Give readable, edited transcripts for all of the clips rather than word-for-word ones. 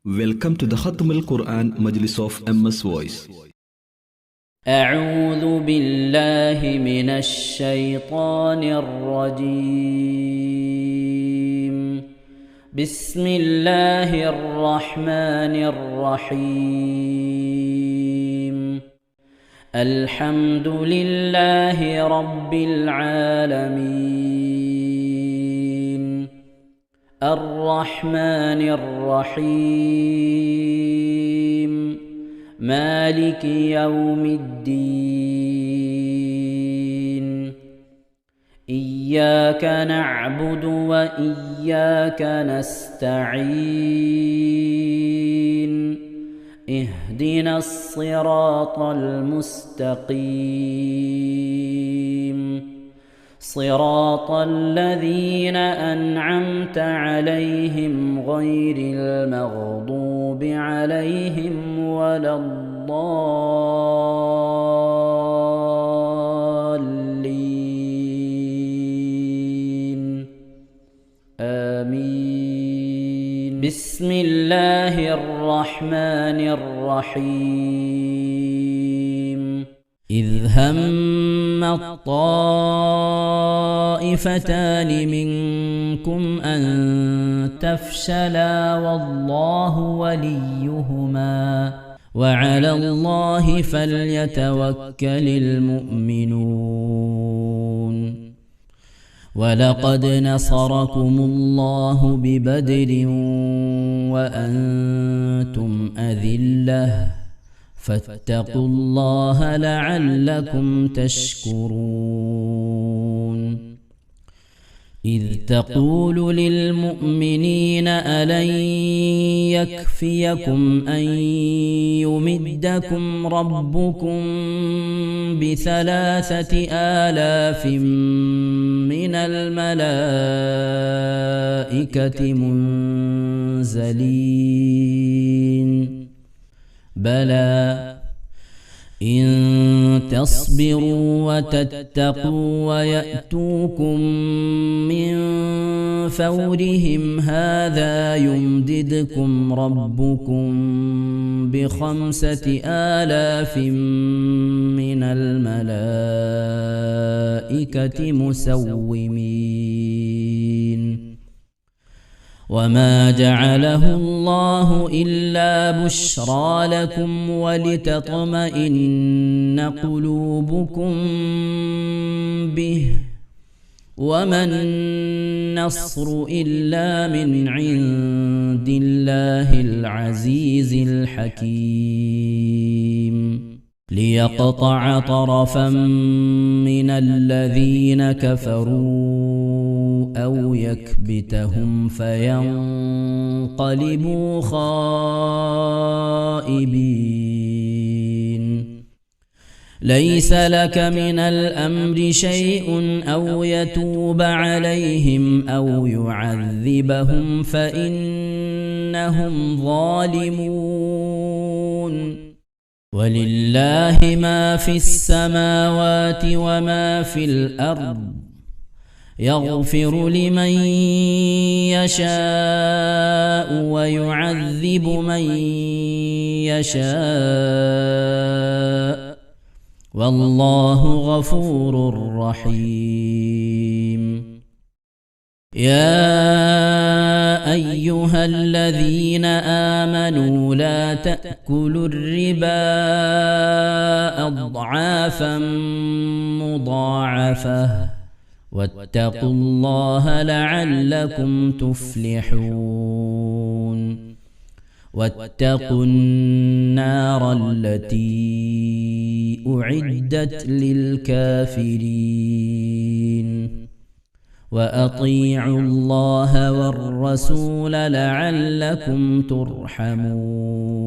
Welcome to the Khatm al-Quran Majlis of MS Voice. أعوذ بالله من الشيطان الرجيم. بسم الله الرحمن الرحيم. الحمد لله رب العالمين الرحمن الرحيم مالك يوم الدين. إياك نعبد وإياك نستعين. اهدنا الصراط المستقيم صراط الذين أنعمت عليهم غير المغضوب عليهم ولا الضالين آمين. بسم الله الرحمن الرحيم. إذ هم الطائفتان منكم أن تفشلا والله وليهما وعلى الله فليتوكل المؤمنون. ولقد نصركم الله ببدر وأنتم أذلة فاتقوا الله لعلكم تشكرون. إذ تقول للمؤمنين ألن يكفيكم أن يمدكم ربكم ب3,000 من الملائكة منزلين؟ بلى إن تصبروا وتتقوا ويأتوكم من فورهم هذا يمددكم ربكم ب5,000 من الملائكة مسومين. وما جعله الله إلا بشرى لكم ولتطمئن قلوبكم به وما النصر إلا من عند الله العزيز الحكيم. ليقطع طرفا من الذين كفروا أو يكبتهم فينقلبوا خائبين. ليس لك من الأمر شيء أو يتوب عليهم أو يعذبهم فإنهم ظالمون. ولله ما في السماوات وما في الأرض. يغفر لمن يشاء ويعذب من يشاء والله غفور رحيم. يا أيها الذين آمنوا لا تأكلوا الربا أضعافا مضاعفة واتقوا الله لعلكم تفلحون. واتقوا النار التي أعدت للكافرين. وأطيعوا الله والرسول لعلكم ترحمون.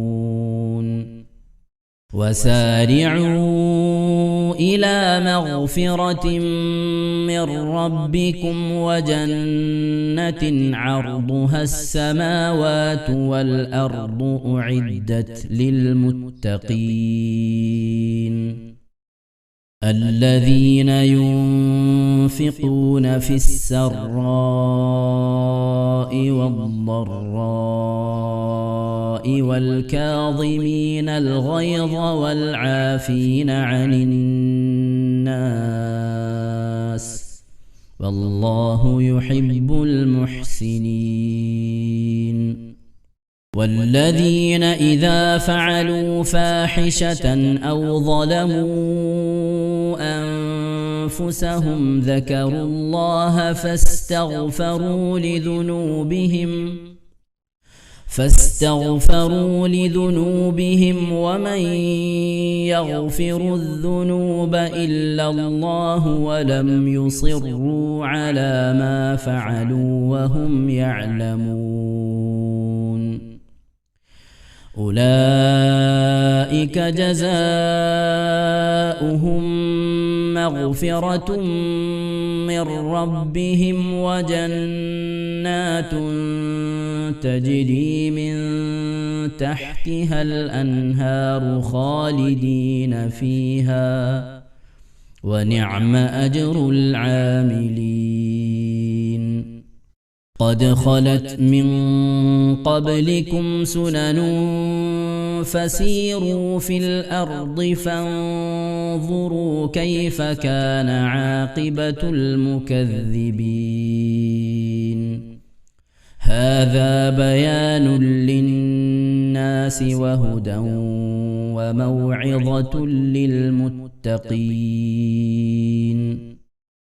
وسارعوا إلى مغفرة من ربكم وجنة عرضها السماوات والأرض أعدت للمتقين. الذين ينفقون في السراء والضراء والكاظمين الغيظ والعافين عن الناس والله يحب المحسنين. والذين إذا فعلوا فاحشة أو ظلموا أنفسهم ذكروا الله فاستغفروا لذنوبهم ومن يغفر الذنوب إلا الله ولم يصروا على ما فعلوا وهم يعلمون أولئك جزاؤهم مغفرة من ربهم وجنات تجري من تحتها الأنهار خالدين فيها ونعم أجر العاملين. قد خلت من قبلكم سنن فسيروا في الأرض فانظروا كيف كان عاقبة المكذبين. هذا بيان للناس وهدى وموعظة للمتقين.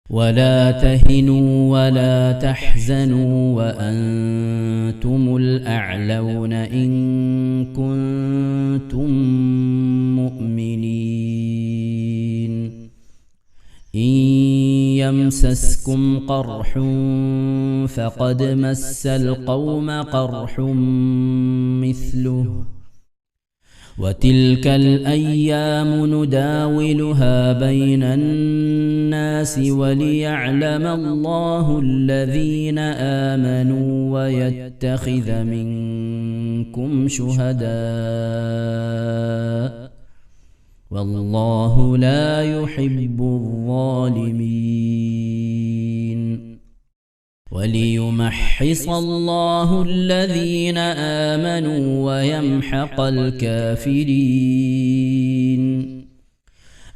ولا تهنوا ولا تحزنوا وأنتم الأعلون إن كنتم مؤمنين. إن يمسسكم قرح فقد مس القوم قرح مثله وتلك الأيام نداولها بين الناس وليعلم الله الذين آمنوا ويتخذ منكم شهداء والله لا يحب الظالمين. وليمحص الله الذين آمنوا ويمحق الكافرين.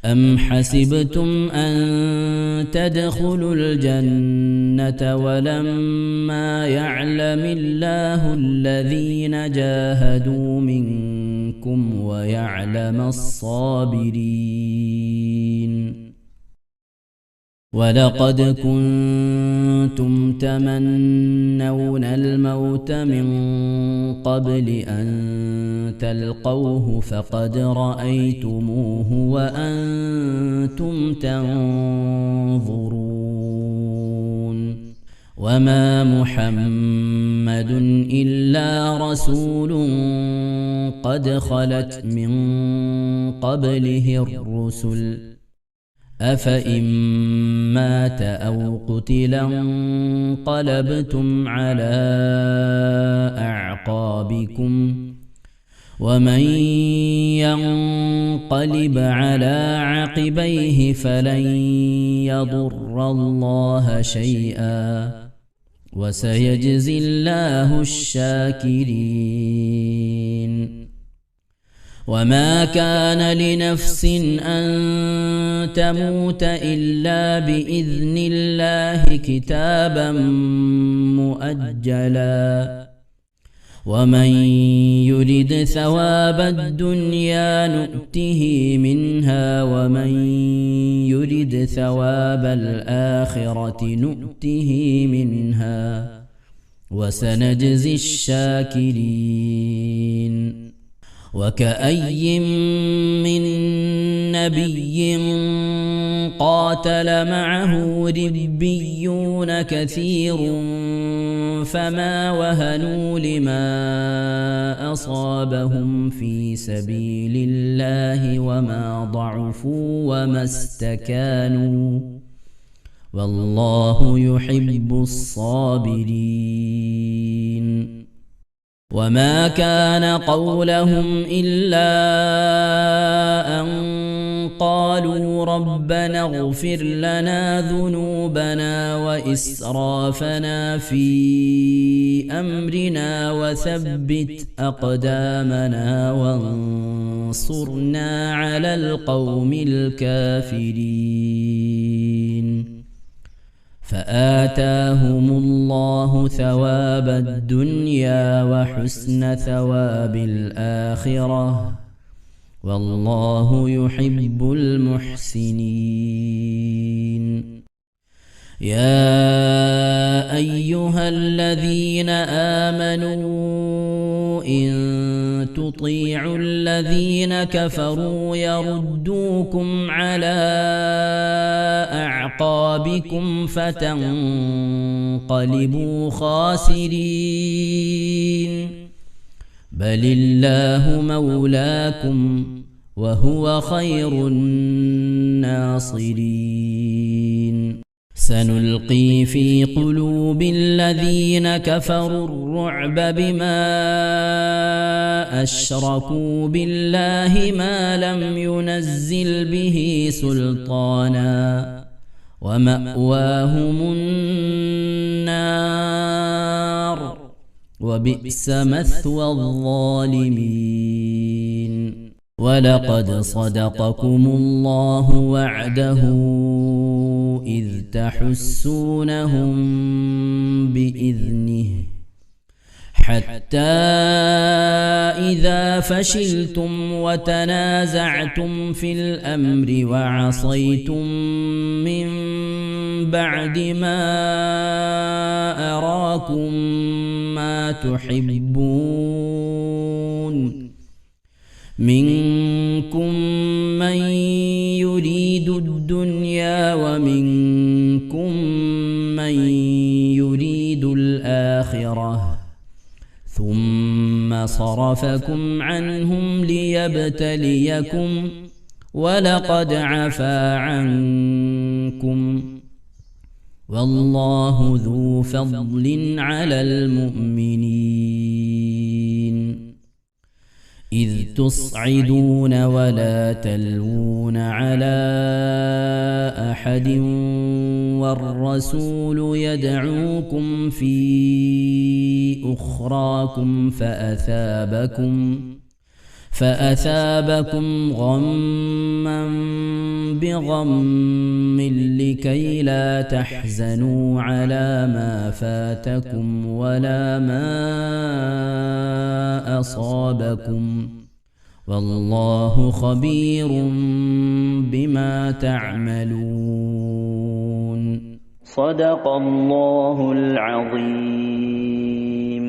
أم حسبتم أن تدخلوا الجنة ولما يعلم الله الذين جاهدوا منكم ويعلم الصابرين. ولقد كنتم تمنون الموت من قبل أن تلقوه فقد رأيتموه وأنتم تنظرون. وما محمد إلا رسول قد خلت من قبله الرسل أفإن مات أو قتل انقلبتم على أعقابكم ومن ينقلب على عقبيه فلن يضر الله شيئا وسيجزي الله الشاكرين. وما كان لنفس أن تموت إلا بإذن الله كتابا مؤجلا ومن يرد ثواب الدنيا نؤته منها ومن يرد ثواب الآخرة نؤته منها وسنجزي الشاكرين. وكأي من نبي قاتل معه ربيون كثير فما وهنوا لما أصابهم في سبيل الله وما ضعفوا وما استكانوا والله يحب الصابرين. وما كان قولهم إلا أن قالوا ربنا اغفر لنا ذنوبنا وإسرافنا في أمرنا وثبت أقدامنا وانصرنا على القوم الكافرين فآتاهم الله ثواب الدنيا وحسن ثواب الآخرة والله يحب المحسنين. يا أيها الذين آمنوا إن تطيعوا الذين كفروا يردوكم على أعقابكم فتنقلبوا خاسرين بل الله مولاكم وهو خير الناصرين. سنلقي في قلوب الذين كفروا الرعب بما أشركوا بالله ما لم ينزل به سلطانا ومأواهم النار وبئس مثوى الظالمين. ولقد صدقكم الله وعده إذ تحسونهم بإذنه حتى إذا فشلتم وتنازعتم في الأمر وعصيتم من بعد ما أراكم ما تحبون منكم من يريد الدنيا ومنكم من يريد الآخرة ثم صرفكم عنهم ليبتليكم ولقد عفا عنكم والله ذو فضل على المؤمنين. إذ تصعدون ولا تلوون على أحد والرسول يدعوكم في أخراكم فأثابكم غما بغم لكي لا تحزنوا على ما فاتكم ولا ما أصابكم والله خبير بما تعملون. صدق الله العظيم.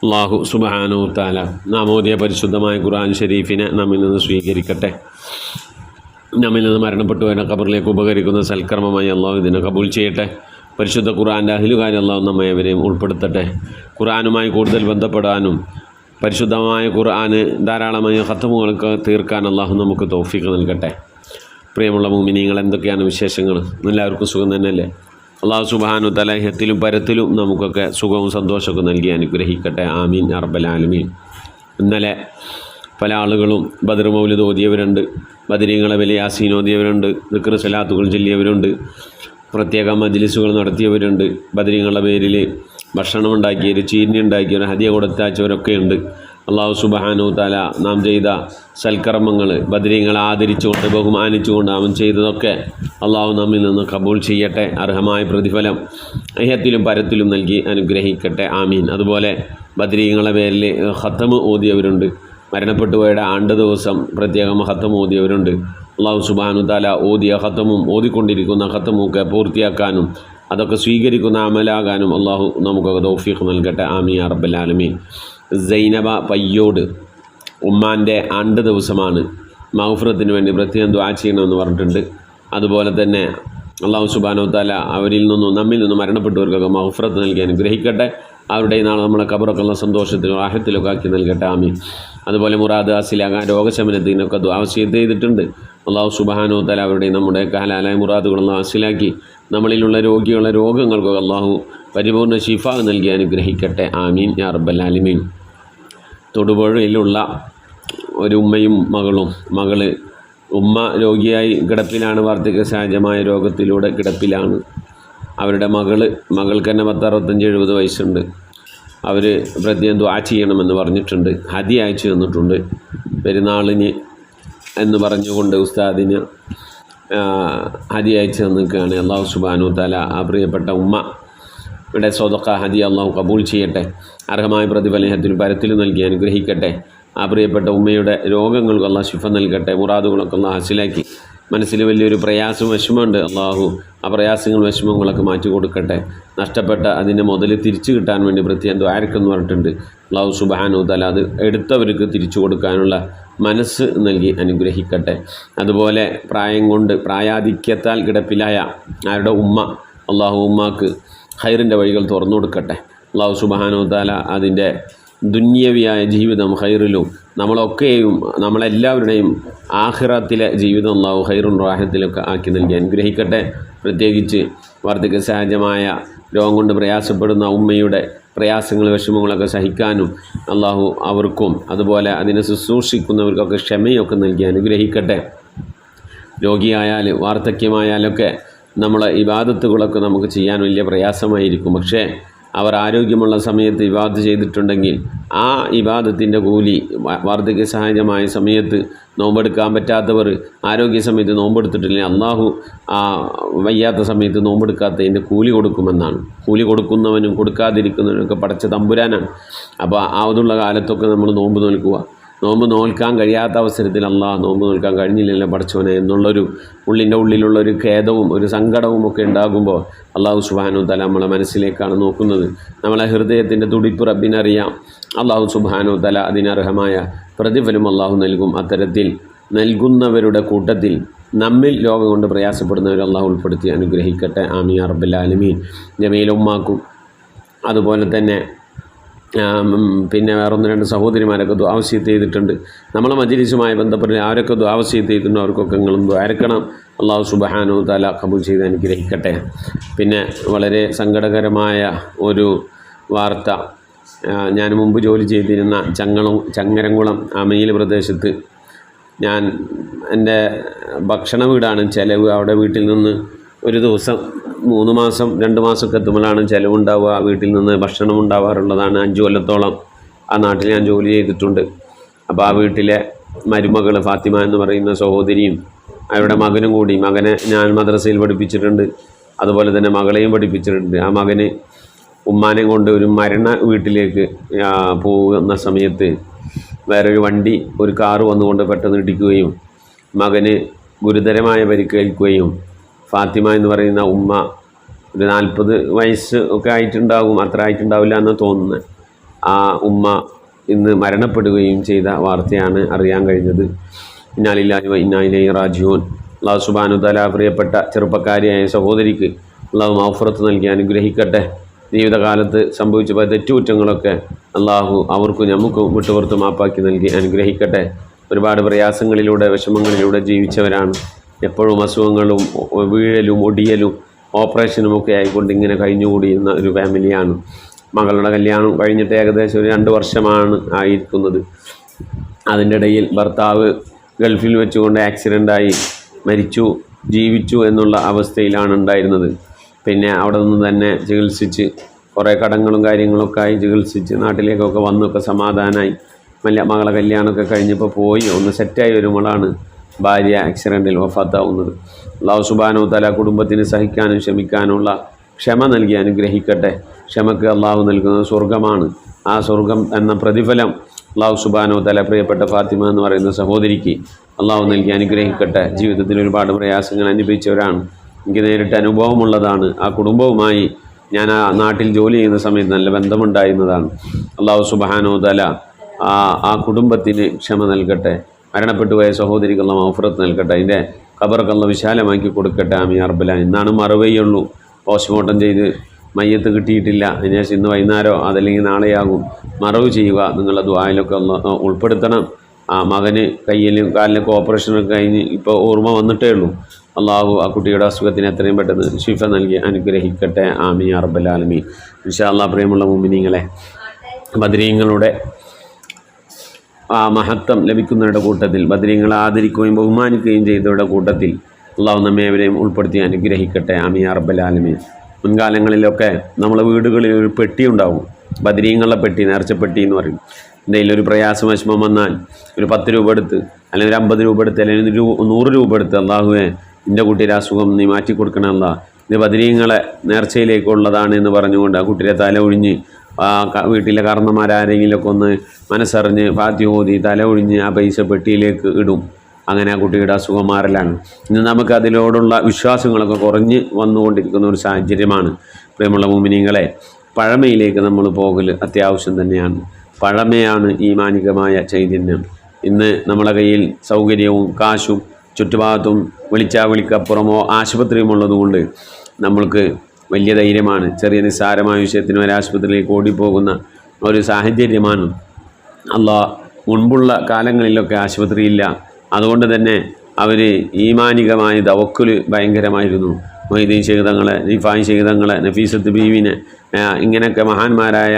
അല്ലാഹു സുബ്ഹാനഹു തആല നാം ഓതിയ പരിശുദ്ധമായ ഖുർആൻ ഷരീഫിനെ നമ്മിൽ നിന്ന് സ്വീകരിക്കട്ടെ. നമ്മിൽ നിന്ന് മരണപ്പെട്ടു പോയ ഖബറിലേക്ക് ഉപകരിക്കുന്ന സൽക്കർമ്മമായി അല്ലാഹു ഇതിനെ കബൂൽ ചെയ്യട്ടെ. പരിശുദ്ധ ഖുർആൻ്റെ അഹ്ലുകാരിൽ അല്ലാഹു നമ്മെ അവരെയും ഉൾപ്പെടുത്തട്ടെ. ഖുർആനുമായി കൂടുതൽ ബന്ധപ്പെടാനും പരിശുദ്ധമായ ഖുർആന് ധാരാളമായ ഖത്മുകൾക്ക് തീർക്കാൻ അല്ലാഹു നമുക്ക് തൗഫീഖ് നൽകട്ടെ. പ്രിയമുള്ള മുഅ്മിനീങ്ങൾ, എന്തൊക്കെയാണ് വിശേഷങ്ങൾ? എല്ലാവർക്കും സുഖം തന്നെയല്ലേ? അല്ലാഹു സുബ്ഹാനഹു വ തആല ഇഹത്തിലും പരത്തിലും നമുക്കൊക്കെ സുഖവും സന്തോഷമൊക്കെ നൽകി അനുഗ്രഹിക്കട്ടെ. ആമീൻ യാ റബ്ബൽ ആലമീൻ. ഇന്നലെ പല ആളുകളും ബദർ മൗലിദ് ഓതിയവരുണ്ട്, ബദരീങ്ങളെ വലിയ യാസീൻ ഓതിയവരുണ്ട്, ദിക്ർ സ്വലാത്തുകൾ ചൊല്ലിയവരുണ്ട്, പ്രത്യേക മജ്ലിസുകൾ നടത്തിയവരുണ്ട്, ബദരീങ്ങളുടെ പേരിൽ ഭക്ഷണം ഉണ്ടാക്കിയവർ, ചീരിനി ഉണ്ടാക്കിയവർ, ഹദിയ കൊടുത്തയച്ചവരൊക്കെ ഉണ്ട്. അല്ലാഹു സുബ്ഹാനഹു വ തആല നാം ചെയ്ത സൽക്കർമ്മങ്ങൾ, ബദരീങ്ങളെ ആദരിച്ചുകൊണ്ട് ബഹുമാനിച്ചുകൊണ്ട് നാം ചെയ്തതൊക്കെ അല്ലാഹു നമ്മിൽ നിന്ന് കബൂൽ ചെയ്യട്ടെ. അർഹമായ പ്രതിഫലം ഇഹത്തിലും പരത്തിലും നൽകി അനുഗ്രഹിക്കട്ടെ. ആമീൻ. അതുപോലെ ബദരീങ്ങളെ പേരിൽ ഖത്മ് ഓതിയവരുണ്ട്, മരണപ്പെട്ടു പോയുടെ ആണ്ട് ദിവസം പ്രത്യേകം ഖത്മ് ഓതിയവരുണ്ട്. അല്ലാഹു സുബ്ഹാനഹു വ തആല ഓതിയ ഖത്മും ഓതിക്കൊണ്ടിരിക്കുന്ന ഖത്മുമൊക്കെ പൂർത്തിയാക്കാനും അതൊക്കെ സ്വീകരിക്കുന്ന അമലാകാനും അല്ലാഹു നമുക്ക് തൗഫീഖ് നൽകട്ടെ. ആമീൻ യാ റബ്ബൽ ആലമീൻ. സൈനബ പയ്യോട് ഉമ്മാൻ്റെ ആണ്ട് ദിവസമാണ്. മഗ്ഫിറത്തിന് വേണ്ടി പ്രത്യേകം ദുആ ചെയ്യണമെന്ന് പറഞ്ഞിട്ടുണ്ട്. അതുപോലെ തന്നെ അല്ലാഹു സുബ്ഹാനഹു വ തആല അവരിൽ നിന്നും നമ്മിൽ നിന്നും മരണപ്പെട്ടവർക്കൊക്കെ മഗ്ഫിറത്ത് നൽകി അനുഗ്രഹിക്കട്ടെ. അവരുടെ നാളെ നമ്മളെ ഖബറൊക്കെ സന്തോഷത്തിലും റാഹത്തിലൊക്കെ ആക്കി നൽകട്ടെ. ആമീൻ. അതുപോലെ മുറാദ് ഹാസിലാകാൻ രോഗശമനത്തിനൊക്കെ ദുആ ചെയ്തിട്ടുണ്ട്. അല്ലാഹു സുബ്ഹാനഹു വ തആല അവരുടെ നമ്മുടെ ഹലാലായ മുറാദുകളെല്ലാം ഹാസിലാക്കി നമ്മളിലുള്ള രോഗങ്ങൾക്കൊക്കെ അല്ലാഹു പരിപൂർണ്ണ ശിഫ നൽകി അനുഗ്രഹിക്കട്ടെ. ആമീൻ യാ റബ്ബൽ ആലമീൻ. തൊടുപുഴയിലുള്ള ഒരു ഉമ്മയും മകള് ഉമ്മ രോഗിയായി കിടപ്പിലാണ്, വാർദ്ധക്യ സഹജമായ രോഗത്തിലൂടെ കിടപ്പിലാണ്. അവരുടെ മകൾക്ക് തന്നെ 60-70 വയസ്സുണ്ട്. അവർ പ്രത്യേകം ദുആ ചെയ്യണമെന്ന് പറഞ്ഞിട്ടുണ്ട്. ഹദി അയച്ചു തന്നിട്ടുണ്ട് പെരുന്നാളിന് എന്ന് പറഞ്ഞുകൊണ്ട് ഉസ്താദിന് ഹദി അയച്ചു തന്നിരിക്കുകയാണ്. അള്ളാഹു സുബ്ഹാനഹു വ തആല ആ പ്രിയപ്പെട്ട ഉമ്മ ഇവിടെ സ്വതക്ക ഹദി അള്ളാഹു കബൂൽ ചെയ്യട്ടെ, അർഹമായ പ്രതിഫലത്തിൽ പരത്തിൽ നൽകി അനുഗ്രഹിക്കട്ടെ. ആ പ്രിയപ്പെട്ട ഉമ്മയുടെ രോഗങ്ങൾക്ക് അള്ളാഹു ശിഫ നൽകട്ടെ, മുറാദുകളൊക്കെ അള്ളാഹു ഹാസിലാക്കി. മനസ്സിൽ വലിയൊരു പ്രയാസവും വിഷമമുണ്ട്, അള്ളാഹു ആ പ്രയാസങ്ങളും വിഷമങ്ങളൊക്കെ മാറ്റി കൊടുക്കട്ടെ. നഷ്ടപ്പെട്ട അതിൻ്റെ മുതൽ തിരിച്ചു കിട്ടാൻ വേണ്ടി പ്രത്യേകം ദ്വാരക്കെന്ന് പറഞ്ഞിട്ടുണ്ട്. അള്ളാഹു സുബ്ഹാനഹു വ തആല അത് എടുത്തവർക്ക് തിരിച്ചു കൊടുക്കാനുള്ള മനസ്സ് നൽകി അനുഗ്രഹിക്കട്ടെ. അതുപോലെ പ്രായം കൊണ്ട് പ്രായാധിക്യത്താൽ കിടപ്പിലായ ആരുടെ ഉമ്മ, അള്ളാഹു ഉമ്മാക്ക് ഖൈറിൻ്റെ വഴികൾ തുറന്നു കൊടുക്കട്ടെ. അള്ളാഹു സുബ്ഹാനഹു വ തആല അതിൻ്റെ ദുന്യവിയായ ജീവിതം ഖൈറിലും നമ്മളെല്ലാവരുടെയും ആഖിറത്തിലെ ജീവിതം അള്ളാഹു ഖൈറും റാഹത്തിലൊക്കെ ആക്കി നൽകി അനുഗ്രഹിക്കട്ടെ. പ്രത്യേകിച്ച് വാർദ്ധക്യ സഹജമായ രോഗം കൊണ്ട് പ്രയാസപ്പെടുന്ന ഉമ്മയുടെ പ്രയാസങ്ങൾ വിഷമങ്ങളൊക്കെ സഹിക്കാനും അള്ളാഹു അവർക്കും അതുപോലെ അതിനെ ശുശ്രൂഷിക്കുന്നവർക്കൊക്കെ ക്ഷമയൊക്കെ നൽകി അനുഗ്രഹിക്കട്ടെ. രോഗിയായാൽ വാർദ്ധക്യമായാലൊക്കെ നമ്മളെ ഇബാദത്തുകളൊക്കെ നമുക്ക് ചെയ്യാൻ വലിയ പ്രയാസമായിരിക്കും. പക്ഷേ അവർ ആരോഗ്യമുള്ള സമയത്ത് ഇബാദത്ത് ചെയ്തിട്ടുണ്ടെങ്കിൽ ആ ഇബാദത്തിൻ്റെ കൂലി വാർദ്ധക്യ സഹജമായ സമയത്ത് നോമ്പെടുക്കാൻ പറ്റാത്തവർ ആരോഗ്യ സമയത്ത് നോമ്പെടുത്തിട്ടില്ലെങ്കിൽ അള്ളാഹു ആ വയ്യാത്ത സമയത്ത് നോമ്പെടുക്കാത്തതിൻ്റെ കൂലി കൊടുക്കുമെന്നാണ്. കൂലി കൊടുക്കുന്നവനും കൊടുക്കാതിരിക്കുന്നവനൊക്കെ പടച്ച തമ്പുരാനാണ്. അപ്പോൾ അതുള്ള കാലത്തൊക്കെ നമ്മൾ നോമ്പ് നോൽക്കുക. നോമ്പ് നോൽക്കാൻ കഴിയാത്ത അവസരത്തിൽ അള്ളാഹ് നോമ്പ് നോൽക്കാൻ കഴിഞ്ഞില്ലല്ലോ പടച്ചവനെ എന്നുള്ളൊരു ഉള്ളിലുള്ളൊരു ഖേദവും ഒരു സങ്കടവും ഒക്കെ ഉണ്ടാകുമ്പോൾ അള്ളാഹു സുബ്ഹാനഹു വ തആല നമ്മളെ മനസ്സിലേക്കാണ് നോക്കുന്നത്. നമ്മളെ ഹൃദയത്തിൻ്റെ തുടിപ്പ് റബ്ബിനറിയാം. അള്ളാഹു സുബ്ഹാനഹു വ തആല അതിനർഹമായ പ്രതിഫലം അള്ളാഹു നൽകും. അത്തരത്തിൽ നൽകുന്നവരുടെ കൂട്ടത്തിൽ നമ്മിൽ രോഗം കൊണ്ട് പ്രയാസപ്പെടുന്നവർ അള്ളാഹു ഉൾപ്പെടുത്തി അനുഗ്രഹിക്കട്ടെ. ആമീൻ യാ റബ്ബൽ ആലമീൻ. ജമീല ഉമ്മാക്കും അതുപോലെ തന്നെ പിന്നെ വേറെ 1-2 സഹോദരിമാരൊക്കെ ദുആവസിയത്ത് ചെയ്തിട്ടുണ്ട്. നമ്മളെ മജ്‌ലിസുമായി ബന്ധപ്പെട്ട് ആരൊക്കെ ദുആവസിയത്ത് ചെയ്തിട്ടുണ്ടോ അവർക്കൊക്കെ നിങ്ങളും ദുആരക്കണം. അള്ളാഹു സുബ്ഹാനഹു വ തആല കബൂൽ ചെയ്ത് അനുഗ്രഹിക്കട്ടെ. പിന്നെ വളരെ സങ്കടകരമായ ഒരു വാർത്ത, ഞാൻ മുമ്പ് ജോലി ചെയ്തിരുന്ന ചങ്ങരംകുളം അമീൽ പ്രദേശത്ത് എൻ്റെ ഭക്ഷണ വീടാണ് ചിലവ്. അവിടെ വീട്ടിൽ നിന്ന് ഒരു ദിവസം 3 മാസം 2 മാസമൊക്കെ എത്തുമ്പോഴാണ് ചിലവുണ്ടാവുക. വീട്ടിൽ നിന്ന് ഭക്ഷണം ഉണ്ടാവാറുള്ളതാണ്. 5 കൊല്ലത്തോളം ആ നാട്ടിൽ ഞാൻ ജോലി ചെയ്തിട്ടുണ്ട്. അപ്പോൾ ആ വീട്ടിലെ മരുമകൾ ഫാത്തിമ എന്ന് പറയുന്ന സഹോദരിയും അവരുടെ മകനും കൂടി, മകനെ ഞാൻ മദ്രസയിൽ പഠിപ്പിച്ചിട്ടുണ്ട്, അതുപോലെ തന്നെ മകളെയും പഠിപ്പിച്ചിട്ടുണ്ട്. ആ മകന് ഉമ്മാനെ കൊണ്ട് ഒരു മരണ വീട്ടിലേക്ക് പോകുന്ന സമയത്ത് വേറൊരു വണ്ടി, ഒരു കാറ് വന്നുകൊണ്ട് പെട്ടെന്ന് ഇടിക്കുകയും മകന് ഗുരുതരമായ പരിക്കേൽക്കുകയും ഫാത്തിമ എന്ന് പറയുന്ന ഉമ്മ ഒരു 40 വയസ്സ് ഒക്കെ ആയിട്ടുണ്ടാകും, അത്ര ആയിട്ടുണ്ടാവില്ല എന്ന് തോന്നുന്നത്. ആ ഉമ്മ ഇന്ന് മരണപ്പെടുകയും ചെയ്ത വാർത്തയാണ് അറിയാൻ കഴിഞ്ഞത്. ഇന്നാ ലില്ലാഹി വ ഇന്നാ ഇലൈഹി റാജിഊൻ. അല്ലാഹു സുബ്ഹാനഹു വ തആല പ്രിയപ്പെട്ട ചെറുപ്പക്കാരിയായ സഹോദരിക്ക് അല്ലാഹു മഗ്ഫിറത്ത് നൽകി അനുഗ്രഹിക്കട്ടെ. ജീവിതകാലത്ത് സംഭവിച്ച തെറ്റുകുറ്റങ്ങളൊക്കെ അല്ലാഹു അവർക്കും നമുക്കും വിട്ടുപുറത്ത് മാപ്പാക്കി നൽകി അനുഗ്രഹിക്കട്ടെ. ഒരുപാട് പ്രയാസങ്ങളിലൂടെ വിഷമങ്ങളിലൂടെ ജീവിച്ചവരാണ്. എപ്പോഴും അസുഖങ്ങളും വീഴലും ഒടിയലും ഓപ്പറേഷനും ഒക്കെ ആയിക്കൊണ്ട് ഇങ്ങനെ കഴിഞ്ഞുകൂടിയിരുന്ന ഒരു ഫാമിലിയാണ്. മകളുടെ കല്യാണം കഴിഞ്ഞിട്ട് ഏകദേശം ഒരു 2 വർഷമാണ് ആയിരിക്കുന്നത്. അതിൻ്റെ ഇടയിൽ ഭർത്താവ് ഗൾഫിൽ വെച്ചുകൊണ്ട് ആക്സിഡൻ്റായി മരിച്ചു, ജീവിച്ചു എന്നുള്ള അവസ്ഥയിലാണ് ഉണ്ടായിരുന്നത്. പിന്നെ അവിടെ നിന്ന് തന്നെ ചികിത്സിച്ച് കുറേ കടങ്ങളും കാര്യങ്ങളൊക്കെ ആയി ചികിത്സിച്ച് നാട്ടിലേക്കൊക്കെ വന്നൊക്കെ സമാധാനമായി മകളെ കല്യാണമൊക്കെ കഴിഞ്ഞപ്പോൾ പോയി ഒന്ന് സെറ്റായി വരുമ്പോഴാണ് ഭാര്യ ആക്സിഡൻറ്റിൽ വഫാത്താവുന്നത്. അല്ലാഹു സുബ്ഹാനഹു വ തആല കുടുംബത്തിന് സഹിക്കാനും ക്ഷമിക്കാനുള്ള ക്ഷമ നൽകി അനുഗ്രഹിക്കട്ടെ. ക്ഷമക്ക് അള്ളാഹു നൽകുന്നത് സ്വർഗമാണ്. ആ സ്വർഗം എന്ന പ്രതിഫലം അല്ലാഹു സുബ്ഹാനഹു വ തആല പ്രിയപ്പെട്ട ഫാത്തിമ എന്ന് പറയുന്ന സഹോദരിക്ക് അള്ളാഹു നൽകി അനുഗ്രഹിക്കട്ടെ. ജീവിതത്തിൽ ഒരുപാട് പ്രയാസങ്ങൾ അനുഭവിച്ചവരാണ്, എനിക്ക് നേരിട്ട് അനുഭവമുള്ളതാണ്. ആ കുടുംബവുമായി ഞാൻ ആ നാട്ടിൽ ജോലി ചെയ്യുന്ന സമയത്ത് നല്ല ബന്ധമുണ്ടായിരുന്നതാണ്. അല്ലാഹു സുബ്ഹാനഹു വ തആല ആ കുടുംബത്തിന് ക്ഷമ നൽകട്ടെ. മരണപ്പെട്ടു പോയ സഹോദരിക്ക് അല്ലാഹു മഗ്ഫിറത്ത് നൽകട്ടെ. അതിൻ്റെ ഖബറൊക്കെ അല്ലാഹു വിശാലമാക്കി കൊടുക്കട്ടെ. ആമീൻ യാ റബ്ബൽ ആലമീൻ. ഇന്നാണ് മറുവയുള്ളൂ, പോസ്റ്റ്മോർട്ടം ചെയ്ത് മയ്യത്ത് കിട്ടിയിട്ടില്ല. അതിനുശേഷം ഇന്ന് വൈകുന്നേരമോ അതല്ലെങ്കിൽ നാളെയാകും മറവ് ചെയ്യുക. നിങ്ങളുടെ ദുആയിലൊക്കെ അല്ലാഹു ഉൾപ്പെടുത്തണം. ആ മകന് കയ്യിലും കാലിലൊക്കെ ഓപ്പറേഷനൊക്കെ കഴിഞ്ഞ് ഇപ്പോൾ ഓർമ്മ വന്നിട്ടേ ഉള്ളൂ. അള്ളാഹു ആ കുട്ടിയുടെ അസുഖത്തിന് എത്രയും പെട്ടെന്ന് ശിഫ നൽകി അനുഗ്രഹിക്കട്ടെ. ആമീൻ യാ റബ്ബൽ ആലമീൻ. ഇൻഷാ അല്ലാഹ് പ്രിയമുള്ള മുഅ്മിനീങ്ങളെ, ബദരീങ്ങളുടെ ആ മഹത്വം ലഭിക്കുന്നവരുടെ കൂട്ടത്തിൽ, ബദരീങ്ങളെ ആദരിക്കുകയും ബഹുമാനിക്കുകയും ചെയ്തവരുടെ കൂട്ടത്തിൽ അള്ളാഹു നമ്മെ അവരെയും ഉൾപ്പെടുത്തി അനുഗ്രഹിക്കട്ടെ. ആമീൻ യാ റബ്ബൽ ആലമീൻ. മുൻകാലങ്ങളിലൊക്കെ നമ്മളെ വീടുകളിൽ ഒരു പെട്ടി ഉണ്ടാവും, ബദരീങ്ങളുടെ പെട്ടി, നേർച്ചപ്പെട്ടി എന്ന് പറയും. എന്തെങ്കിലും ഒരു പ്രയാസം വിഷമം വന്നാൽ ഒരു 10 രൂപ എടുത്ത്, അല്ലെങ്കിൽ ഒരു 50 രൂപ എടുത്ത്, അല്ലെങ്കിൽ 100 രൂപ എടുത്ത്, അള്ളാഹുവേ എൻ്റെ കുട്ടിയുടെ അസുഖം നീ മാറ്റി കൊടുക്കണമല്ല, ഇത് ബദരീങ്ങളെ നേർച്ചയിലേക്കുള്ളതാണ് എന്ന് പറഞ്ഞുകൊണ്ട് ആ കുട്ടിയുടെ തല ഒഴിഞ്ഞ് വീട്ടിലെ കാരണന്മാരാരെങ്കിലുമൊക്കെ ഒന്ന് മനസ്സറിഞ്ഞ് ഫാത്തിഹ ഓതി തല ഒഴിഞ്ഞ് ആ പൈസ പെട്ടിയിലേക്ക് ഇടും. അങ്ങനെ ആ കുട്ടിയുടെ അസുഖം മാറലാണ്. ഇന്ന് നമുക്ക് അതിലോടുള്ള വിശ്വാസങ്ങളൊക്കെ കുറഞ്ഞ് വന്നുകൊണ്ടിരിക്കുന്ന ഒരു സാഹചര്യമാണ്. പ്രിയമുള്ള മുഅ്മിനീങ്ങളെ, പഴമയിലേക്ക് നമ്മൾ പോകൽ അത്യാവശ്യം തന്നെയാണ്. പഴമയാണ് ഈമാനികമായ ചൈതന്യം. ഇന്ന് നമ്മളെ കയ്യിൽ സൗകര്യവും കാശും ചുറ്റുഭാഗത്തും വിളിക്കപ്പുറമോ ആശുപത്രിയും ഉള്ളതുകൊണ്ട് നമ്മൾക്ക് വലിയ ധൈര്യമാണ്. ചെറിയ നിസ്സാരമായ വിഷയത്തിന് ഒരാശുപത്രിയിലേക്ക് ഓടിപ്പോകുന്ന ഒരു സാഹചര്യമാണ്. മുൻപുള്ള കാലങ്ങളിലൊക്കെ ആശുപത്രിയില്ല. അതുകൊണ്ട് തന്നെ അവർ ഈമാനികമായ തവക്കുല് ഭയങ്കരമായിരുന്നു. മൊയ്തീൻ ശൈഖുതങ്ങളെ, റിഫായി ശൈഖുതങ്ങളെ, നഫീസത്ത് ബീവിനെ, ഇങ്ങനെയൊക്കെ മഹാന്മാരായ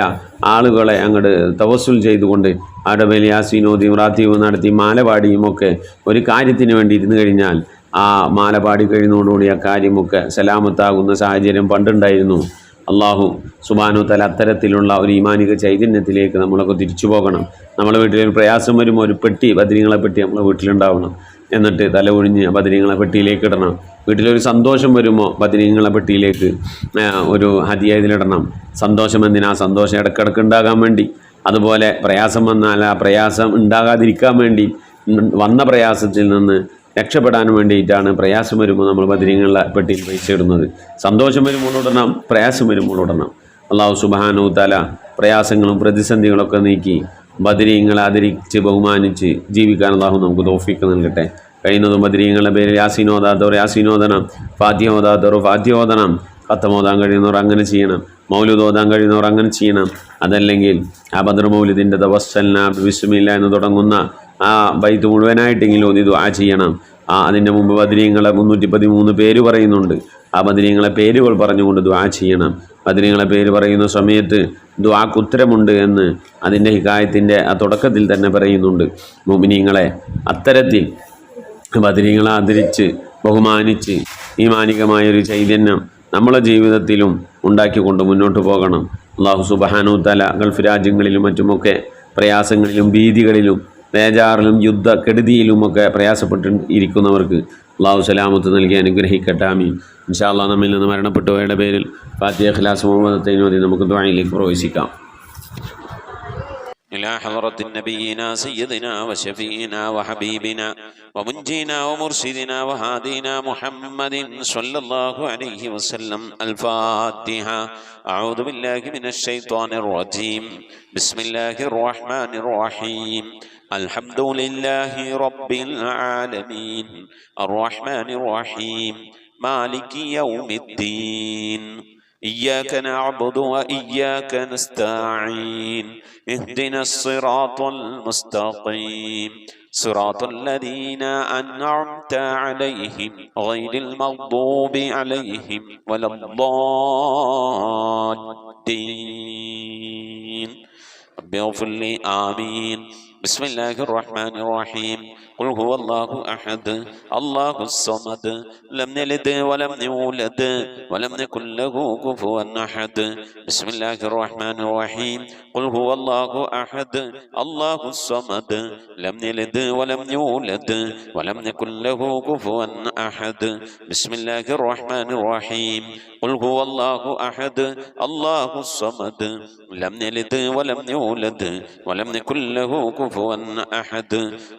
ആളുകളെ അങ്ങോട്ട് തവസ്സുൽ ചെയ്തുകൊണ്ട് അവിടെ മേൽ യാസീനോദിയും റാത്തീവും നടത്തി മാലപാടിയും ഒക്കെ ഒരു കാര്യത്തിന് വേണ്ടി ഇരുന്ന് കഴിഞ്ഞാൽ ആ മാലപാടി കഴിയുന്നതോടുകൂടി ആ കാര്യമൊക്കെ സലാമത്താകുന്ന സാഹചര്യം പണ്ടുണ്ടായിരുന്നു. അള്ളാഹു സുബ്ഹാനഹു വ തആല അത്തരത്തിലുള്ള ഒരു ഈമാനിക ചൈതന്യത്തിലേക്ക് നമ്മളൊക്കെ തിരിച്ചു പോകണം. നമ്മളെ വീട്ടിലൊരു പ്രയാസം വരുമ്പോൾ ഒരു പെട്ടി, ബദരീങ്ങളെ പെട്ടി നമ്മളെ വീട്ടിലുണ്ടാവണം. എന്നിട്ട് തല ഒഴിഞ്ഞ് ബദരീങ്ങളെ പെട്ടിയിലേക്ക് ഇടണം. വീട്ടിലൊരു സന്തോഷം വരുമ്പോൾ ബദരീങ്ങളെ പെട്ടിയിലേക്ക് ഒരു ഹദിയ ഇതിലിടണം. സന്തോഷം എന്തിനാ? സന്തോഷം ഇടയ്ക്കിടയ്ക്ക് ഉണ്ടാകാൻ വേണ്ടി. അതുപോലെ പ്രയാസം വന്നാൽ ആ പ്രയാസം ഉണ്ടാകാതിരിക്കാൻ വേണ്ടി, വന്ന പ്രയാസത്തിൽ നിന്ന് രക്ഷപ്പെടാൻ വേണ്ടിയിട്ടാണ് പ്രയാസം വരുമ്പോൾ നമ്മൾ ബദരീങ്ങളെ പെട്ടിയിൽ പൈസ ഇടുന്നത്. സന്തോഷം വരുമ്പോൾ ഇടണം, പ്രയാസം വരുമ്പോൾ ഇടണം. അല്ലാഹു സുബ്ഹാനഹു വ തആല പ്രയാസങ്ങളും പ്രതിസന്ധികളൊക്കെ നീക്കി ബദരീങ്ങളെ ആദരിച്ച് ബഹുമാനിച്ച് ജീവിക്കാൻ അല്ലാഹു നമുക്ക് തൗഫീഖ് നൽകട്ടെ. കഴിയുന്നതും ബദരീങ്ങളുടെ പേര് യാസീൻ ഓതാത്തവർ യാസീൻ ഓതണം, ഫാത്തിഹ ഓതാത്തവർ ഫാത്തിഹ ഓതണം, ഖത്തം ഓതാൻ കഴിയുന്നവർ അങ്ങനെ ചെയ്യണം, മൗലിദ് ഓതാൻ കഴിയുന്നവർ അങ്ങനെ ചെയ്യണം. അതല്ലെങ്കിൽ ആ ബദർ മൗലിദിൻ്റെ തവസ്സൽനാ ബിസ്മില്ലാ എന്ന് തുടങ്ങുന്ന ആ ബൈത്ത് മുഴുവനായിട്ടെങ്കിലും ഓതി ദുആ ചെയ്യണം. അതിൻ്റെ മുമ്പ് ബദരീങ്ങളെ 313 പേര് പറയുന്നുണ്ട്. ആ ബദരീങ്ങളെ പേരുകൾ പറഞ്ഞുകൊണ്ട് ദുആ ചെയ്യണം. ബദരീങ്ങളെ പേര് പറയുന്ന സമയത്ത് ദുആക്ക് ഉത്തരമുണ്ട് എന്ന് അതിൻ്റെ ഹികായത്തിൻ്റെ ആ തുടക്കത്തിൽ തന്നെ പറയുന്നുണ്ട്. മുഅ്മിനീങ്ങളെ, അത്തരത്തിൽ ബദരീങ്ങളെ ആദരിച്ച് ബഹുമാനിച്ച് ഈമാനികമായൊരു ചൈതന്യം നമ്മളെ ജീവിതത്തിലും ഉണ്ടാക്കിക്കൊണ്ട് മുന്നോട്ട് പോകണം. അല്ലാഹു സുബ്ഹാനഹു വ തആല ഗൾഫ് രാജ്യങ്ങളിലും മറ്റുമൊക്കെ പ്രയാസങ്ങളിലും ഭീതികളിലും ബേജാറിലും യുദ്ധക്കെടുതിയിലുമൊക്കെ പ്രയാസപ്പെട്ട് ഇരിക്കുന്നവർക്ക് അല്ലാഹു സലാമത്ത് നൽകി അനുഗ്രഹിക്കട്ടെ. ആമീൻ. ഇൻഷാ അല്ലാഹ് നമ്മിൽ നിന്ന് മരണപ്പെട്ടവരുടെ പേരിൽ ഫാത്തിഹ, ഇഖ്ലാസ്, മുഹമ്മദ് ഓതി നമുക്ക് ദുആയിലേക്ക് പ്രവേശിക്കാം. إلى حضرة نبينا سيدنا وشفينا وحبيبنا ومنجينا ومرشدنا وهادينا محمد صلى الله عليه وسلم. الفاتحة. أعوذ بالله من الشيطان الرجيم. بسم الله الرحمن الرحيم. الحمد لله رب العالمين الرحمن الرحيم مالك يوم الدين. إياك نعبد وإياك نستعين. اهدنا الصراط المستقيم صراط الذين أنعمت عليهم غير المغضوب عليهم ولا الضالين. رب اغفر لي. آمين. بسم الله الرحمن الرحيم. قل هو الله أحد الله الصمد لم يلد ولم يولد ولم يكن له كفوا أحد. بسم الله الرحمن الرحيم. قل هو الله أحد الله الصمد لم يلد ولم يولد ولم يكن له كفوا أحد. بسم الله الرحمن الرحيم. قل هو الله أحد الله الصمد لم يلد ولم يولد ولم يكن له كفوا أحد.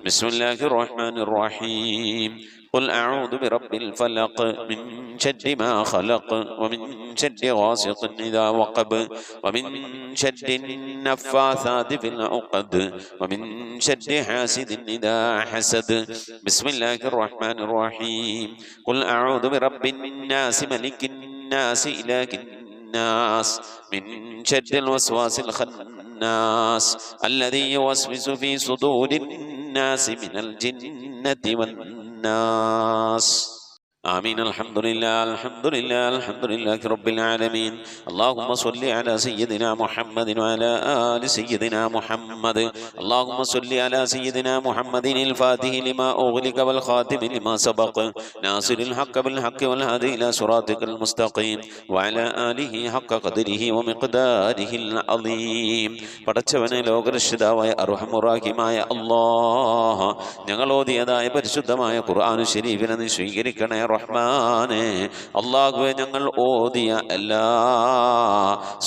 بسم الله الرحمن الرحيم. قل أعوذ برب الفلق من شر ما خلق ومن شر غاسق إذا وقب ومن شر النفاثات في العقد ومن شر حاسد إذا حسد. بسم الله الرحمن الرحيم. قل أعوذ برب الناس ملك الناس إله الناس من شر الوسواس الخناس الذي يوسوس في صدور الناس من الجنة والناس. آمين. الحمد لله الحمد لله الحمد لله رب العالمين. اللهم صل على سيدنا محمد وعلى آل سيدنا محمد. اللهم صل على سيدنا محمد الفاتح لما أغلق والخاتم لما سبق ناصر الحق بالحق والهادي إلى صراطك المستقيم وعلى آله حق قدره ومقداره العظيم. പടച്ചവനെ ലോകരക്ഷിതാവായ അർഹമുറാഹിമായ അല്ലാഹ്, ഞങ്ങൾ ഓതിയതായ പരിശുദ്ധമായ ഖുർആൻ ശരീഫിനെ നീ സ്വീകരിക്കണേ റഹ്മാനെ. അല്ലാഹുവേ, ഞങ്ങൾ ഓതിയ എല്ലാ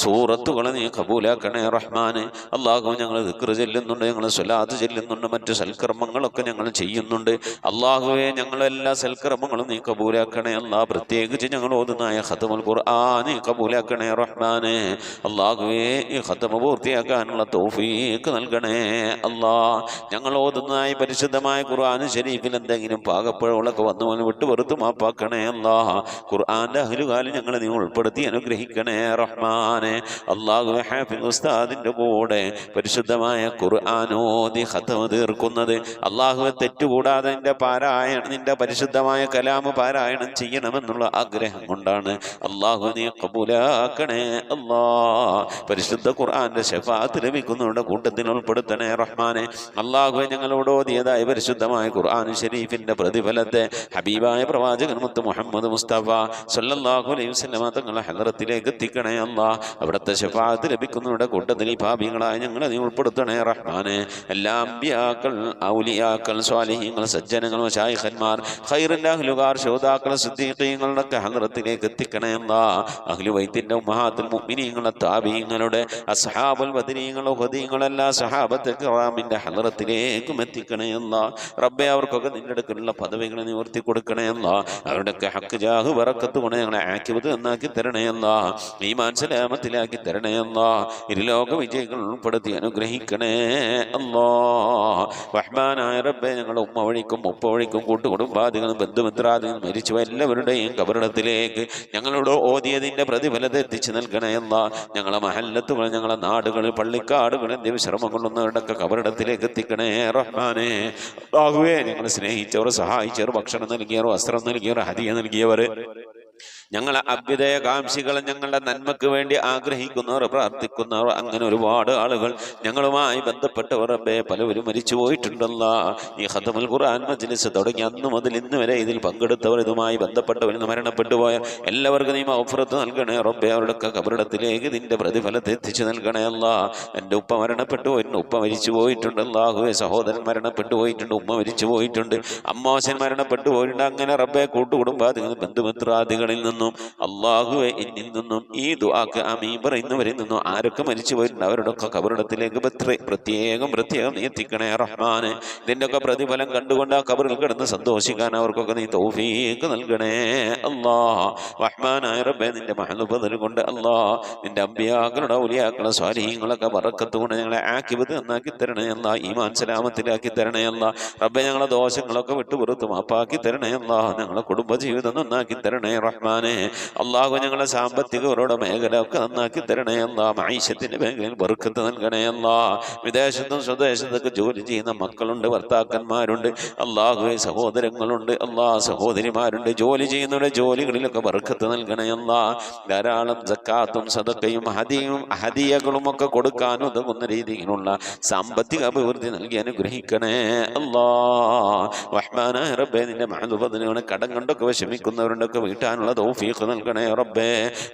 സൂറത്തുകളും നീ കബൂലാക്കണേ റഹ്മാനെ. അല്ലാഹു, ഞങ്ങൾ ദിക്ർ ചെല്ലുന്നുണ്ട്, ഞങ്ങൾ സ്വലാത്ത് ചെല്ലുന്നുണ്ട്, മറ്റു സൽക്കർമ്മങ്ങളൊക്കെ ഞങ്ങൾ ചെയ്യുന്നുണ്ട്. അല്ലാഹുവേ, ഞങ്ങളെല്ലാ സൽക്കർമ്മങ്ങളും നീ കബൂലാക്കണേ അല്ലാ. പ്രത്യേകിച്ച് ഞങ്ങൾ ഓതുന്നായ ഖത്മുൽ ഖുർആൻ നീ കബൂലാക്കണേ റഹ്മാനെ. അല്ലാഹുവേ, ഈ ഖത്മ പൂർത്തിയാക്കാനുള്ള തൗഫീഖ് നൽകണേ അല്ലാ. ഞങ്ങൾ ഓതുന്നതായ പരിശുദ്ധമായ ഖുർആൻ ശരീഫിൽ എന്തെങ്കിലും പാകപ്പിഴകളൊക്കെ വന്നു വിട്ടു വെറുത്ത് മാപ്പാക്കണേ അല്ലാ. ഖുർആന്റെ അഹ്ലുകാലിൽ ഞങ്ങളെ നീ ഉൾപ്പെടുത്തി അനുഗ്രഹിക്കണേ റഹ്മാനെ. അല്ലാഹുവേ, ഹാഫിദ് ഉസ്താദിന്റെ കൂടെ പരിശുദ്ധമായ ഖുർആൻ ഓതി ഖത്മ തീർക്കുന്നത് അല്ലാഹുവേ തെറ്റുകൂടാതെ നിന്റെ പരിശുദ്ധമായ കലാമ് പാരായണം ചെയ്യണമെന്നുള്ള ആഗ്രഹം കൊണ്ടാണ്. അല്ലാഹു നീ കബൂലാക്കണേ അല്ലാ. പരിശുദ്ധ ഖുർആന്റെ ശഫാഅത്ത് ലഭിക്കുന്നവരുടെ കൂട്ടത്തിൽ ഉൾപ്പെടുത്തണേ റഹ്മാനെ. അല്ലാഹുവേ, ഞങ്ങളോട് ഓതിയതായ പരിശുദ്ധമായ ഖുർആൻ ശരീഫിന്റെ പ്രതിഫലത്തെ ഹബീബായ പ്രവാചകൻ മുത്ത് മുഹമ്മദ് മുസ്തഫ സല്ലല്ലാഹു അലൈഹി വസല്ലമ തങ്ങളുടെ ഹദ്റത്തിലേക്ക് എത്തിക്കണേ അല്ലാ. അവിടുത്തെ ശഫാഅത്ത് ലഭിക്കുന്നവരുടെ കൂട്ടത്തിൽ ഈ പാപികളായ ഞങ്ങളെ നീ ഉൾപ്പെടുത്തണേ റഹ്മാനെ. എല്ലാ അമ്പിയാക്കൾ, ഔലിയാക്കൾ, സ്വാലിഹീങ്ങൾ, സജ്ജനങ്ങൾ, മശായിഖന്മാർ, ഖൈറിന്റെ അഹ്ലുകാർ, ശുഹദാക്കൾ, സിദ്ദീഖീങ്ങളുടെ ഒക്കെ ഹദ്റത്തിലേക്ക് എത്തിക്കണേ അല്ലാ. അഹ്ലു ബൈത്തിന്റെ ഉമ്മഹാത്തുൽ മുഅ്മിനീങ്ങളുടെ, താബീങ്ങളുടെ, അസ്ഹാബുൽ ബദരീങ്ങൾ, ഉഹദീങ്ങൾ, എല്ലാ സഹാബത്തെ കിറാമിന്റെ ഹദ്റത്തിലേക്കും എത്തിക്കണേ അല്ലാ. റബ്ബേ, അവർക്കൊക്കെ നിന്റെ അടുക്കലുള്ള പദവികളെ നിവർത്തി കൊടുക്കണേ അല്ലാ. അവരുടെയൊക്കെ ഹക്ക് ജാഹ് ബറക്കത്ത് കൊണ്ട് ഞങ്ങളെ ആക്കിവത് നന്നാക്കി തരണേ അല്ലാ. ഈമാൻ സലാമത്തിലാക്കി തരണേ അല്ലാ. ഇരുലോക വിജയികൾ ഉൾപ്പെടുത്തി അനുഗ്രഹിക്കണേ അല്ലാ. റഹ്മാനായ റബ്ബേ, ഞങ്ങളുടെ ഉമ്മ വഴിക്കും ഉപ്പ വഴിക്കും കൂട്ടുകുടുംബാദികളും ബന്ധുമിത്രാദികളും മരിച്ചു എല്ലാവരുടെയും കബറിടത്തിലേക്ക് ഞങ്ങളോട് ഓതിയതിന്റെ പ്രതിഫലത്തെ എത്തിച്ചു നൽകണേ അല്ലാ. ഞങ്ങളെ മഹല്ലത്തുകൾ, ഞങ്ങളെ നാടുകളിൽ, പള്ളിക്കാടുകൾ, എന്ത് വിശ്രമം കൊള്ളുന്നവരുടെയൊക്കെ കബറിടത്തിലേക്ക് എത്തിക്കണേ റഹ്മാനെ. അല്ലാഹുവേ, ഞങ്ങളെ സ്നേഹിച്ചവർ, സഹായിച്ചവർ, ഭക്ഷണം നൽകിയവർ, വസ്ത്രം നൽകിയവർ, ഹദിയ നൽകിയവർ, ഞങ്ങളെ അഭ്യുദയകാംക്ഷികൾ, ഞങ്ങളുടെ നന്മയ്ക്ക് വേണ്ടി ആഗ്രഹിക്കുന്നവർ, പ്രാർത്ഥിക്കുന്നവർ, അങ്ങനെ ഒരുപാട് ആളുകൾ ഞങ്ങളുമായി ബന്ധപ്പെട്ടവർ റബ്ബേ പലവരും മരിച്ചു പോയിട്ടുണ്ടല്ല. ഈ ഖത്മുൽ ഖുർആൻ മജ്ലിസ് തുടങ്ങി അന്ന് മുതൽ ഇന്ന് വരെ ഇതിൽ പങ്കെടുത്തവർ, ഇതുമായി ബന്ധപ്പെട്ടവർ, മരണപ്പെട്ടു പോയ എല്ലാവർക്കും നീ മഗ്ഫിറത്ത് നൽകണേ റബ്ബേ. അവരുടെയൊക്കെ കബറിടത്തിലേക്ക് ഇതിന്റെ പ്രതിഫലത്തെ എത്തിച്ചു നൽകണേ അല്ല. എൻ്റെ ഉപ്പ മരണപ്പെട്ടു പോയിട്ടുണ്ട്, ഉപ്പ മരിച്ചു പോയിട്ടുണ്ടല്ലാഹുവേ. സഹോദരൻ മരണപ്പെട്ടു പോയിട്ടുണ്ട്, ഉമ്മ മരിച്ചു പോയിട്ടുണ്ട്, അമ്മാവൻ മരണപ്പെട്ടു പോയിട്ടുണ്ട്. അങ്ങനെ റബ്ബേ കൂട്ടുകുടുംബാദികൾ, ബന്ധുമിത്രാദികളിൽ നിന്നും അല്ലാഹുവേ എന്നിൽ നിന്നും ഈ ദുആക്ക് ആമീൻ പറയുന്നവരിൽ നിന്നും ആരൊക്കെ മരിച്ചു പോയിട്ടുണ്ട് അവരുടെയൊക്കെ കബറിടത്തിലേക്ക് പ്രത്യേകം നീ എത്തിക്കണേ റഹ്മാനെ. ഇതിൻ്റെയൊക്കെ പ്രതിഫലം കണ്ടുകൊണ്ട് ആ കബറിൽ കിടന്ന് സന്തോഷിക്കാൻ അവർക്കൊക്കെ നീ തൗഫീഖ് നൽകണേ അല്ലാഹ്. റഹ്മാനായ റബ്ബേ, നിന്റെ മഹ്ലുബദൽ കൊണ്ട് അല്ലാഹ്, നിന്റെ അമ്പിയാക്കളുടെ, ഔലിയാക്കളുടെ, സ്വാലിഹീങ്ങളൊക്കെ ബറക്കത്ത് കൊണ്ട് ഞങ്ങളെ ആക്കിബത്ത് നന്നാക്കി തരണേ അല്ലാഹ്. ഈമാൻ സലാമത്തിലാക്കി തരണേ അല്ലാഹ്. റബ്ബേ, ഞങ്ങളെ ദോഷങ്ങളൊക്കെ വിട്ടുപുറത്ത് മാപ്പാക്കി തരണേ അല്ലാഹ്. ഞങ്ങളെ കുടുംബജീവിതം നന്നാക്കി തരണേ റഹ്മാനെ. അല്ലാഹു, ഞങ്ങളെ സാമ്പത്തികവരുടെ മേഖല ഒക്കെ നന്നാക്കി തരണേ അല്ലാഹ്. മഈശത്തിന്റെ മേഖലയിൽ ബർക്കത്ത് നൽകണേ അല്ലാഹ്. വിദേശത്തും സ്വദേശത്തൊക്കെ ജോലി ചെയ്യുന്ന മക്കളുണ്ട്, ഭർത്താക്കന്മാരുണ്ട്, അല്ലാഹുവേ, സഹോദരങ്ങളുണ്ട്, അല്ലാഹ്, സഹോദരിമാരുണ്ട്. ജോലി ചെയ്യുന്നവരുടെ ജോലികളിലൊക്കെ ബർക്കത്ത് നൽകണേ അല്ലാഹ്. ധാരാളം സക്കാത്തും സദഖയും ഹദിയകളും ഒക്കെ കൊടുക്കാൻ ഉതകുന്ന രീതിയിലുള്ള സാമ്പത്തിക അഭിവൃദ്ധി നൽകി അനുഗ്രഹിക്കണേ അല്ലാഹ്. റഹ്മാനായ റബ്ബേ, നിന്റെ മഹ്ലുബദിനെ കടം കൊണ്ടൊക്കെ വിഷമിക്കുന്നവരുണ്ടൊക്കെ വീട്ടാനുള്ള തൗഫീഖ് നൽകണേ റബ്ബേ.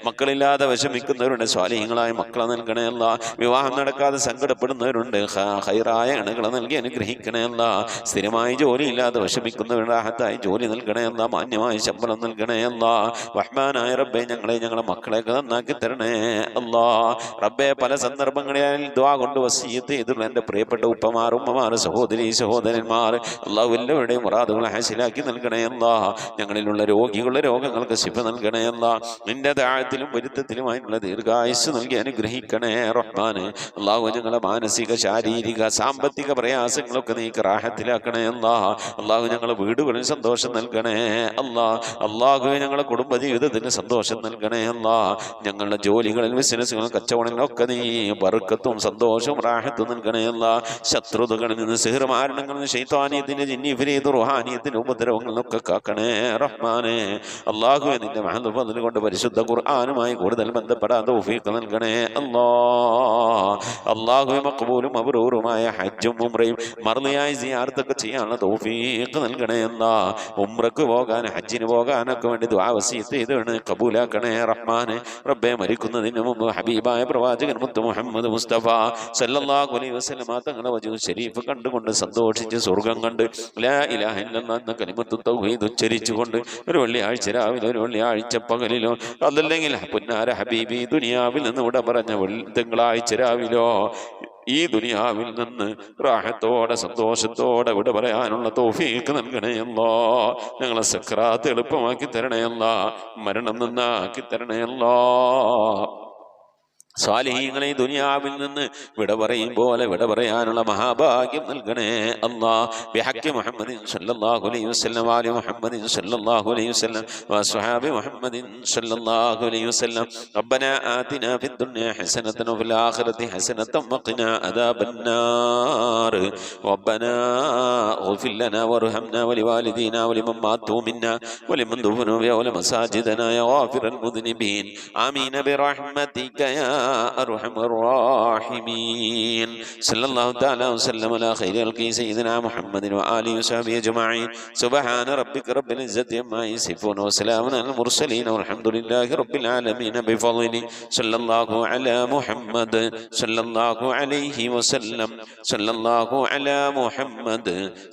മക്കളില്ലാതെ വിഷമിക്കുന്നവരുണ്ട്, സ്വാലിഹീങ്ങളായ മക്കളെ നൽകണേ അല്ലാഹ്. വിവാഹം നടക്കാതെ സങ്കടപ്പെടുന്നവരുണ്ട്, ഖൈറായ ഇണകളെ നൽകി അനുഗ്രഹിക്കണേ അല്ലാഹ്. സ്ഥിരമായി ജോലിയില്ലാതെ വിഷമിക്കുന്നവരുടെ റാഹത്തായി ജോലി നൽകണേ അല്ലാഹ്. മാന്യമായ ശമ്പളം നൽകണേ അല്ലാഹ്. റഹ്മാനായ റബ്ബേ, ഞങ്ങളെ മക്കളെയൊക്കെ നന്നാക്കി തരണേ അല്ലാഹ്. റബ്ബേ, പല സന്ദർഭങ്ങളിൽ ദുആ കൊണ്ട് വസിയ്യത്ത് ചെയ്തിട്ടുള്ള എൻ്റെ പ്രിയപ്പെട്ട ഉപ്പമാർ, ഉമ്മമാർ, സഹോദരന്മാർ, അല്ലാഹു എല്ലാവരുടെയും മുറാദുകൾ ഹാസിലാക്കി നൽകണേ അല്ലാഹ്. ഞങ്ങളിലുള്ള രോഗികളുടെ രോഗങ്ങൾക്ക് ശിഫ നൽകണേ അല്ലാ. നിന്റെ ദാഅത്തിലും പൊരുത്തത്തിലുമായിട്ടുള്ള ദീർഘായുസ് നൽകി അനുഗ്രഹിക്കണേ റഹ്മാനെ. അല്ലാഹു ഞങ്ങളെ മാനസിക ശാരീരിക സാമ്പത്തിക പ്രയാസങ്ങളൊക്കെ നീ റാഹത്തിലാക്കണേ അല്ലാ. അല്ലാഹു ഞങ്ങളെ വീടുകളിൽ സന്തോഷം നൽകണേ അല്ലാ. അല്ലാഹുവേ ഞങ്ങളെ കുടുംബ ജീവിതത്തിന് സന്തോഷം നൽകണേ അല്ലാ. ഞങ്ങളുടെ ജോലികളിൽ ബിസിനസ്സുകളിൽ കച്ചവടങ്ങളിലൊക്കെ നീ ബർക്കത്തും സന്തോഷവും റാഹത്തും നൽകണേ അല്ലാ. ശത്രുതകളിൽ നിന്ന് സിഹ്ർ മാരണങ്ങളിൽ നിന്ന് ശൈത്വാനിയത്തിന്റെ ജിന്നിഫരീദ് റുഹാനിയത്തിന്റെ ഉപദ്രവങ്ങളിൽ നിന്നൊക്കെ കാക്കണേ റഹ്മാനെ. അല്ലാഹുവേ നിന്റെ മഹദ് ഫദ്ൽ കൊണ്ട് പരിശുദ്ധ ഖുർആനുമായി കൂടുതൽ ബന്ധപ്പെടാൻ തൗഫീഖ് നൽകണേ അല്ലാ. അല്ലാഹുവേ മഖ്ബൂലും മബ്റൂറുമായ ഹജ്ജും ഉംറയും മർളിയായി സിയാറത്തൊക്കെ ചെയ്യാനുള്ള തൗഫീഖ് നൽകണേ അല്ലാ. ഉംറക്ക് പോകാൻ ഹജ്ജിന് പോകാനൊക്കെ വേണ്ടി ദുആ വസിയത്ത് ചെയ്താണ് കബൂലാക്കണേ റഹ്മാനെ. റബ്ബേ മരിക്കുന്നതിന് മുമ്പ് ഹബീബായ പ്രവാചകൻ മുത്ത് മുഹമ്മദ് മുസ്തഫ സല്ലല്ലാഹു അലൈഹി വസല്ലം തങ്ങളുടെ വജൂഹ് ശരീഫ് കണ്ടുകൊണ്ട് സന്തോഷിച്ച് സ്വർഗം കണ്ട് ലാ ഇലാഹ ഇല്ലല്ലാഹ് എന്ന കലിമത്തു തൗഹീദ് ഉച്ചരിച്ചുകൊണ്ട് ഒരു വെള്ളിയാഴ്ച രാവിലെ ഒരു വെള്ളിയാഴ്ച പകലിലോ അതല്ലെങ്കിൽ പുന്നാര ഹബീബി ദുനിയാവിൽ നിന്ന് ഇവിടെ പറഞ്ഞ തിങ്കളാഴ്ച രാവിലോ ഈ ദുനിയാവിൽ നിന്ന് റാഹത്തോടെ സന്തോഷത്തോടെ ഇവിടെ പറയാനുള്ള തൗഫീഖ് നൽകണേ അല്ലാ. ഞങ്ങളെ സക്രാത്ത് എളുപ്പമാക്കി തരണേ അല്ലാ. മരണം നന്നാക്കി തരണേ അല്ലാ. സ്വാലിഹീങ്ങളെ ദുനിയാവിൽ നിന്ന് വിട പറയും പോലെ വിട പറയാനുള്ള മഹാഭാഗ്യം നൽകണേ അല്ലാ. ബിഹഖി മുഹമ്മദിൻ സല്ലല്ലാഹു അലൈഹി വസല്ലം ആലി മുഹമ്മദിൻ സല്ലല്ലാഹു അലൈഹി വസല്ലം വസ്വഹാബി മുഹമ്മദിൻ സല്ലല്ലാഹു അലൈഹി വസല്ലം. റബ്ബനാ ആതിനാ ഫിദ്ദുനിയ ഹസനതൻ വഫിൽ ആഖിറതി ഹസനതൻ വഖിനാ അദാബന്നാർ. റബ്ബനാ ഇഗ്ഫിർ ലനാ വർഹംനാ വലിവാലിദീനാ വലിമൻ മാതു മിന്നാ വലിമൻ ദഫനു വലമസാജിദനാ യാ ഗാഫിറൽ മുദ്നിബീൻ ആമീൻ ബിറഹ്മതിക യാ أرحم الراحمين. صلى الله تعالى وسلم على خير خلقه سيدنا محمد وآله وصحبه أجمعين. سبحان ربك رب العزة عما يصفون وسلام على المرسلين والحمد لله رب العالمين بفضله. صلى الله على محمد صلى الله عليه وسلم. صلى الله على محمد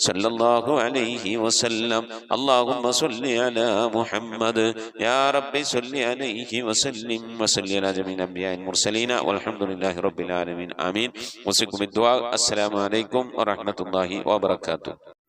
صلى الله عليه وسلم. اللهم صل على محمد يا رب صل عليه وسلم وصل على جميع الأنبياء المرسلين والحمد لله رب العالمين آمين. وصيكم بالدعاء. السلام عليكم ورحمة الله وبركاته.